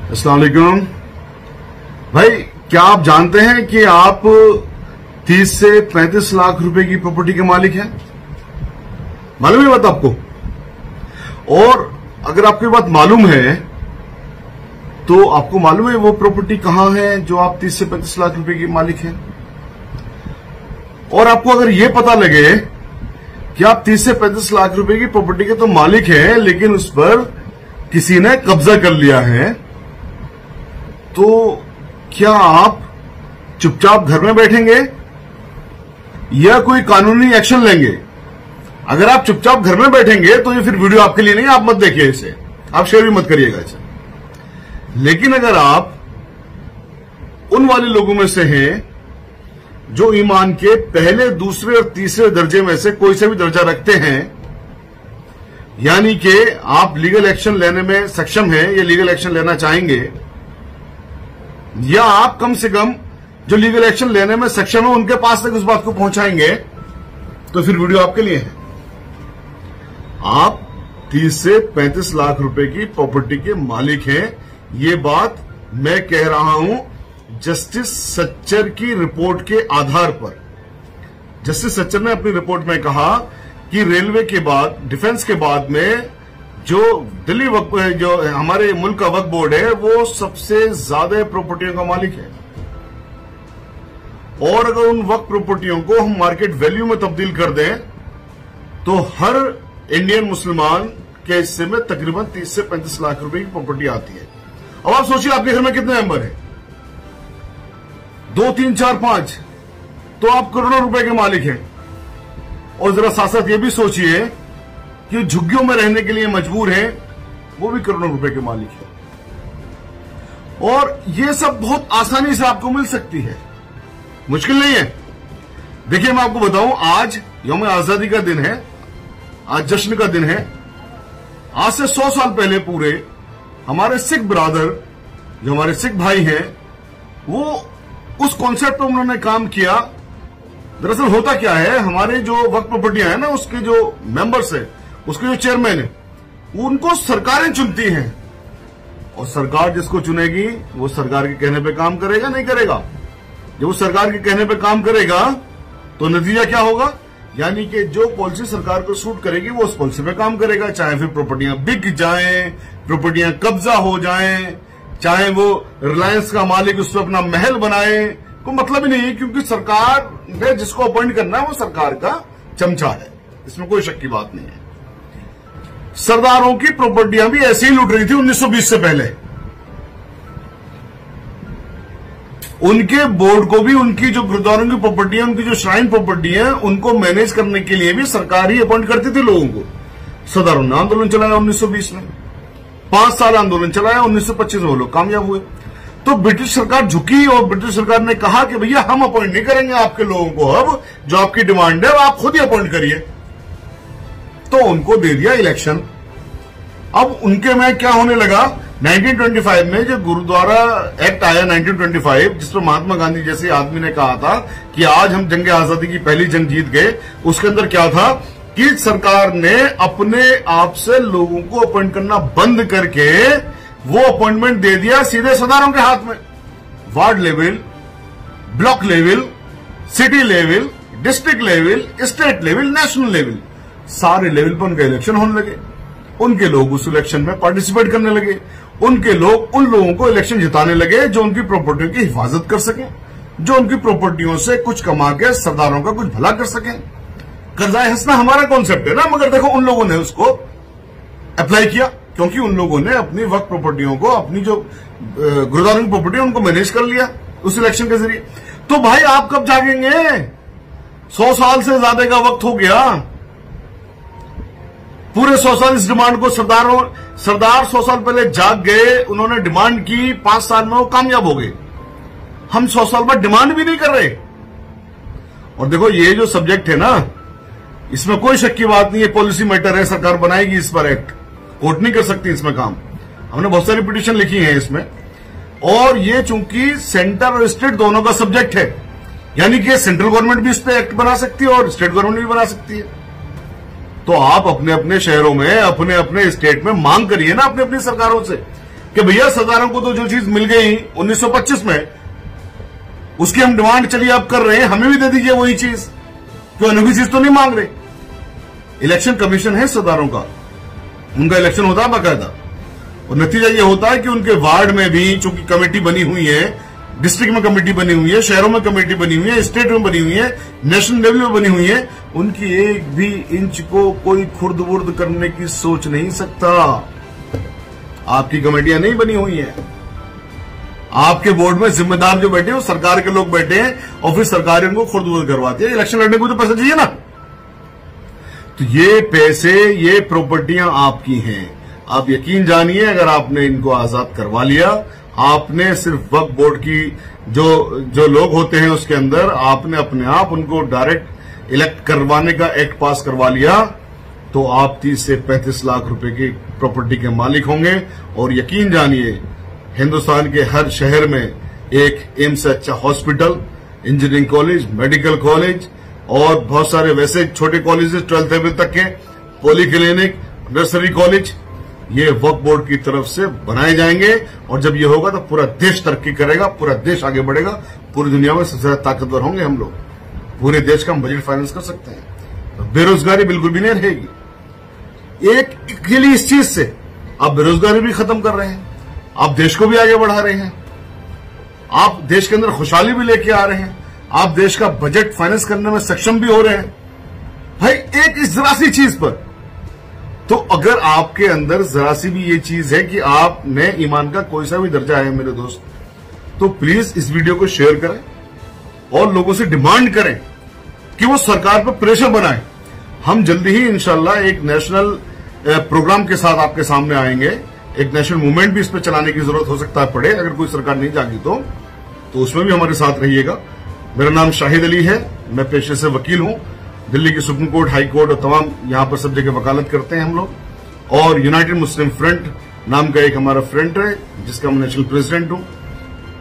अस्सलाम वालेकुम भाई, क्या आप जानते हैं कि आप 30 से 35 लाख रुपए की प्रॉपर्टी के मालिक हैं? मालूम है बात आपको? और अगर आपको ये बात मालूम है तो आपको मालूम है वो प्रॉपर्टी कहां है जो आप 30 से 35 लाख रुपए की मालिक हैं? और आपको अगर ये पता लगे कि आप 30 से 35 लाख रुपए की प्रॉपर्टी के तो मालिक हैं, लेकिन उस पर किसी ने कब्जा कर लिया है, तो क्या आप चुपचाप घर में बैठेंगे या कोई कानूनी एक्शन लेंगे? अगर आप चुपचाप घर में बैठेंगे तो ये फिर वीडियो आपके लिए नहीं, आप मत देखिए इसे, आप शेयर भी मत करिएगा इसे। लेकिन अगर आप उन वाले लोगों में से हैं जो ईमान के पहले, दूसरे और तीसरे दर्जे में से कोई से भी दर्जा रखते हैं, यानी कि आप लीगल एक्शन लेने में सक्षम हैं या लीगल एक्शन लेना चाहेंगे, या आप कम से कम जो लीगल एक्शन लेने में सक्षम है उनके पास तक उस बात को पहुंचाएंगे, तो फिर वीडियो आपके लिए है। आप 30 से 35 लाख रुपए की प्रॉपर्टी के मालिक हैं, ये बात मैं कह रहा हूं जस्टिस सच्चर की रिपोर्ट के आधार पर। जस्टिस सच्चर ने अपनी रिपोर्ट में कहा कि रेलवे के बाद, डिफेंस के बाद में जो दिल्ली वक्फ, जो हमारे मुल्क का वक्फ बोर्ड है, वो सबसे ज्यादा प्रॉपर्टियों का मालिक है। और अगर उन वक्फ प्रॉपर्टियों को हम मार्केट वैल्यू में तब्दील कर दें तो हर इंडियन मुसलमान के हिस्से में तकरीबन 30 से 35 लाख रुपए की प्रॉपर्टी आती है। अब आप सोचिए आपके घर में कितने मेंबर हैं? 2, 3, 4, 5, तो आप करोड़ों रुपए के मालिक हैं। और जरा साथ साथ ये भी सोचिए कि झुग्गियों में रहने के लिए मजबूर हैं, वो भी करोड़ों रुपए के मालिक है। और ये सब बहुत आसानी से आपको मिल सकती है, मुश्किल नहीं है। देखिए मैं आपको बताऊं, आज यौम आजादी का दिन है, आज जश्न का दिन है। आज से 100 साल पहले पूरे हमारे सिख ब्रादर, जो हमारे सिख भाई हैं, वो उस कॉन्सेप्ट पर उन्होंने काम किया। दरअसल होता क्या है, हमारे जो वक्फ प्रॉपर्टियां हैं ना, उसके जो मेंबर्स हैं, उसके जो चेयरमैन है, उनको सरकारें चुनती हैं, और सरकार जिसको चुनेगी वो सरकार के कहने पे काम करेगा, नहीं करेगा? जब वो सरकार के कहने पे काम करेगा तो नतीजा क्या होगा? यानी कि जो पॉलिसी सरकार को सूट करेगी वो उस पॉलिसी पे काम करेगा, चाहे फिर प्रॉपर्टियां बिक जाएं, प्रॉपर्टियां कब्जा हो जाएं, चाहे वो रिलायंस का मालिक उस पर अपना महल बनाए, कोई मतलब ही नहीं है, क्योंकि सरकार ने जिसको अपॉइंट करना है वो सरकार का चमचा है, इसमें कोई शक की बात नहीं है। सरदारों की प्रॉपर्टियां भी ऐसे ही लूट रही थी 1920 से पहले। उनके बोर्ड को भी, उनकी जो गुरुद्वारों की प्रॉपर्टी है, उनकी जो श्राइन प्रॉपर्टी है, उनको मैनेज करने के लिए भी सरकार ही अपॉइंट करती थी लोगों को। सरदारों ने आंदोलन चलाया 1920 में, 5 साल आंदोलन चलाया, 1925 में वो लोग कामयाब हुए। तो ब्रिटिश सरकार झुकी और ब्रिटिश सरकार ने कहा कि भैया हम अपॉइंट नहीं करेंगे आपके लोगों को, अब जो आपकी डिमांड है वो आप खुद ही अपॉइंट करिए। तो उनको दे दिया इलेक्शन। अब उनके में क्या होने लगा, 1925 में जो गुरुद्वारा एक्ट आया 1925, जिस पर महात्मा गांधी जैसे आदमी ने कहा था कि आज हम जंग आजादी की पहली जंग जीत गए, उसके अंदर क्या था कि सरकार ने अपने आप से लोगों को अपॉइंट करना बंद करके वो अपॉइंटमेंट दे दिया सीधे सरदारों के हाथ में। Ward level, block level, city level, district level, state level, national level, सारे लेवल पर उनके इलेक्शन होने लगे। उनके लोग उस इलेक्शन में पार्टिसिपेट करने लगे। उनके लोग उन लोगों को इलेक्शन जिताने लगे जो उनकी प्रॉपर्टियों की हिफाजत कर सकें, जो उनकी प्रॉपर्टियों से कुछ कमा के सरदारों का कुछ भला कर सकें। कर्जाए हंसना हमारा कॉन्सेप्ट है ना, मगर देखो उन लोगों ने उसको अप्लाई किया, क्योंकि उन लोगों ने अपनी वक्त प्रॉपर्टियों को, अपनी जो गुरुद्वारों की प्रॉपर्टी उनको मैनेज कर लिया उस इलेक्शन के जरिए। तो भाई आप कब जागेंगे? 100 साल से ज्यादा का वक्त हो गया, पूरे 100 साल इस डिमांड को सरदार 100 साल पहले जाग गए, उन्होंने डिमांड की, 5 साल में वो कामयाब हो गए। हम 100 साल बाद डिमांड भी नहीं कर रहे। और देखो ये जो सब्जेक्ट है ना, इसमें कोई शक की बात नहीं है, पॉलिसी मैटर है, सरकार बनाएगी इस पर एक्ट, कोर्ट नहीं कर सकती इसमें काम। हमने बहुत सारी पिटीशन लिखी है इसमें, और ये चूंकि सेंटर और स्टेट दोनों का सब्जेक्ट है, यानी कि सेंट्रल गवर्नमेंट भी इस पर एक्ट बना सकती है और स्टेट गवर्नमेंट भी बना सकती है। तो आप अपने अपने शहरों में, अपने अपने स्टेट में मांग करिए ना अपनी अपनी सरकारों से कि भैया सरदारों को तो जो चीज मिल गई 1925 में, उसकी हम डिमांड चलिए आप कर रहे हैं, हमें भी दे दीजिए वही चीज, क्यों अनोखी चीज तो नहीं मांग रहे। इलेक्शन कमीशन है सरदारों का, उनका इलेक्शन होता है बाकायदा, और नतीजा ये होता है कि उनके वार्ड में भी चूंकि कमेटी बनी हुई है, डिस्ट्रिक्ट में कमेटी बनी हुई है, शहरों में कमेटी बनी हुई है, स्टेट में बनी हुई है, नेशनल लेवल में बनी हुई है, उनकी एक भी इंच को कोई खुर्द बुर्द करने की सोच नहीं सकता। आपकी कमेटियां नहीं बनी हुई है, आपके बोर्ड में जिम्मेदार जो बैठे हैं वो सरकार के लोग बैठे हैं, और फिर सरकार उनको खुर्द बुर्द करवाती है। इलेक्शन लड़ने को तो पैसा चाहिए ना। तो ये पैसे, ये प्रॉपर्टियां आपकी हैं। आप यकीन जानिए, अगर आपने इनको आजाद करवा लिया, आपने सिर्फ वक्फ बोर्ड की जो लोग होते हैं उसके अंदर आपने अपने आप उनको डायरेक्ट इलेक्ट करवाने का एक्ट पास करवा लिया, तो आप 30 से 35 लाख रुपए की प्रॉपर्टी के मालिक होंगे। और यकीन जानिए, हिंदुस्तान के हर शहर में एक एम्स से अच्छा hospital, engineering college, medical college और बहुत सारे वैसे छोटे कॉलेजेस 12th लेवल तक के, पॉली क्लिनिक, नर्सरी कॉलेज, ये वक्फ बोर्ड की तरफ से बनाए जाएंगे। और जब ये होगा तो पूरा देश तरक्की करेगा, पूरा देश आगे बढ़ेगा, पूरी दुनिया में सबसे ज्यादा ताकतवर होंगे हम लोग, पूरे देश का हम बजट फाइनेंस कर सकते हैं, बेरोजगारी बिल्कुल भी नहीं रहेगी। एक के लिए इस चीज से आप बेरोजगारी भी खत्म कर रहे हैं, आप देश को भी आगे बढ़ा रहे हैं, आप देश के अंदर खुशहाली भी लेके आ रहे हैं, आप देश का बजट फाइनेंस करने में सक्षम भी हो रहे हैं। भाई एक इस जरा सी चीज पर, तो अगर आपके अंदर जरा सी भी ये चीज है कि आप में ईमान का कोई सा भी दर्जा है मेरे दोस्त, तो प्लीज इस वीडियो को शेयर करें और लोगों से डिमांड करें कि वो सरकार पर प्रेशर बनाएं। हम जल्दी ही इंशाल्लाह एक नेशनल प्रोग्राम के साथ आपके सामने आएंगे। एक नेशनल मूवमेंट भी इस पर चलाने की जरूरत हो सकता है पड़े, अगर कोई सरकार नहीं जागी तो उसमें भी हमारे साथ रहिएगा। मेरा नाम शाहिद अली है, मैं पेशे से वकील हूं। दिल्ली की सुप्रीम कोर्ट, हाई कोर्ट और तमाम यहां पर सब जगह वकालत करते हैं हम लोग। और यूनाइटेड मुस्लिम फ्रंट नाम का एक हमारा फ्रंट है जिसका मैं नेशनल प्रेसिडेंट हूं।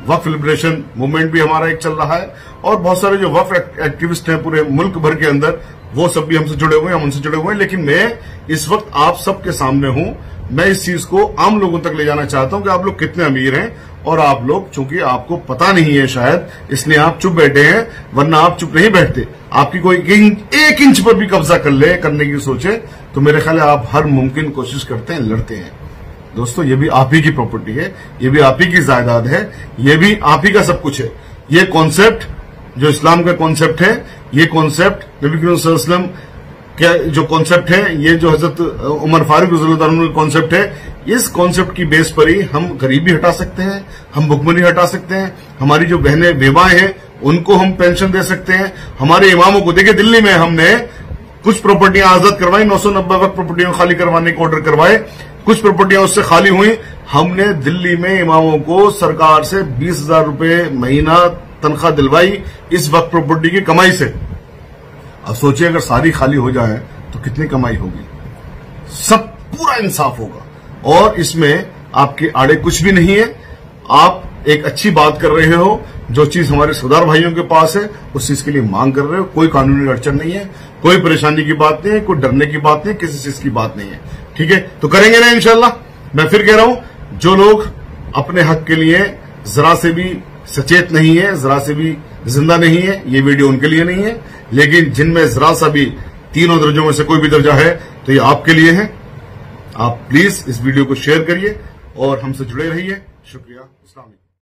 वक्फ लिबरेशन मूवमेंट भी हमारा एक चल रहा है, और बहुत सारे जो वक्फ एक्टिविस्ट हैं पूरे मुल्क भर के अंदर, वो सब भी हमसे जुड़े हुए हैं, हम उनसे जुड़े हुए हैं। लेकिन मैं इस वक्त आप सबके सामने हूं, मैं इस चीज को आम लोगों तक ले जाना चाहता हूं कि आप लोग कितने अमीर हैं, और आप लोग चूंकि आपको पता नहीं है शायद, इसलिए आप चुप बैठे हैं, वरना आप चुप नहीं बैठते। आपकी कोई एक इंच पर भी कब्जा करने की सोचे तो मेरे ख्याल आप हर मुमकिन कोशिश करते हैं, लड़ते हैं। दोस्तों, ये भी आप ही की प्रॉपर्टी है, ये भी आप ही की जायदाद है, ये भी आप ही का सब कुछ है। ये कॉन्सेप्ट जो इस्लाम का कॉन्सेप्ट है, ये कॉन्सेप्ट नबी करीम सल्लल्लाहु अलैहि वसल्लम क्या जो कॉन्सेप्ट है, ये जो हजरत उमर फारूक रज़ियल्लाहु अन्हु का कॉन्सेप्ट है, इस कॉन्सेप्ट की बेस पर ही हम गरीबी हटा सकते हैं, हम भुखमरी हटा सकते हैं, हमारी जो बहनें बेवाएं हैं उनको हम पेंशन दे सकते हैं, हमारे इमामों को, देखिए दिल्ली में हमने कुछ प्रॉपर्टियां आजाद करवाई, 990 वक्त प्रॉपर्टियां खाली करवाने के ऑर्डर करवाए, कुछ प्रॉपर्टियां उससे खाली हुई। हमने दिल्ली में इमामों को सरकार से 20,000 रुपए महीना तनख्वाह दिलवाई इस वक्त प्रॉपर्टी की कमाई से। अब सोचिए अगर सारी खाली हो जाए तो कितनी कमाई होगी, सब पूरा इंसाफ होगा। और इसमें आपके आड़े कुछ भी नहीं है, आप एक अच्छी बात कर रहे हो, जो चीज हमारे सरदार भाइयों के पास है उस चीज के लिए मांग कर रहे हो। कोई कानूनी अड़चन नहीं है, कोई परेशानी की बात नहीं है, कोई डरने की बात नहीं, किसी चीज की बात नहीं है। ठीक है, तो करेंगे ना इंशाल्लाह। मैं फिर कह रहा हूं, जो लोग अपने हक के लिए जरा से भी सचेत नहीं है, जरा से भी जिंदा नहीं है, ये वीडियो उनके लिए नहीं है। लेकिन जिनमें जरा सा भी तीनों दर्जों में से कोई भी दर्जा है तो ये आपके लिए है। आप प्लीज इस वीडियो को शेयर करिए और हमसे जुड़े रहिए। शुक्रिया। अस्सलाम वालेकुम।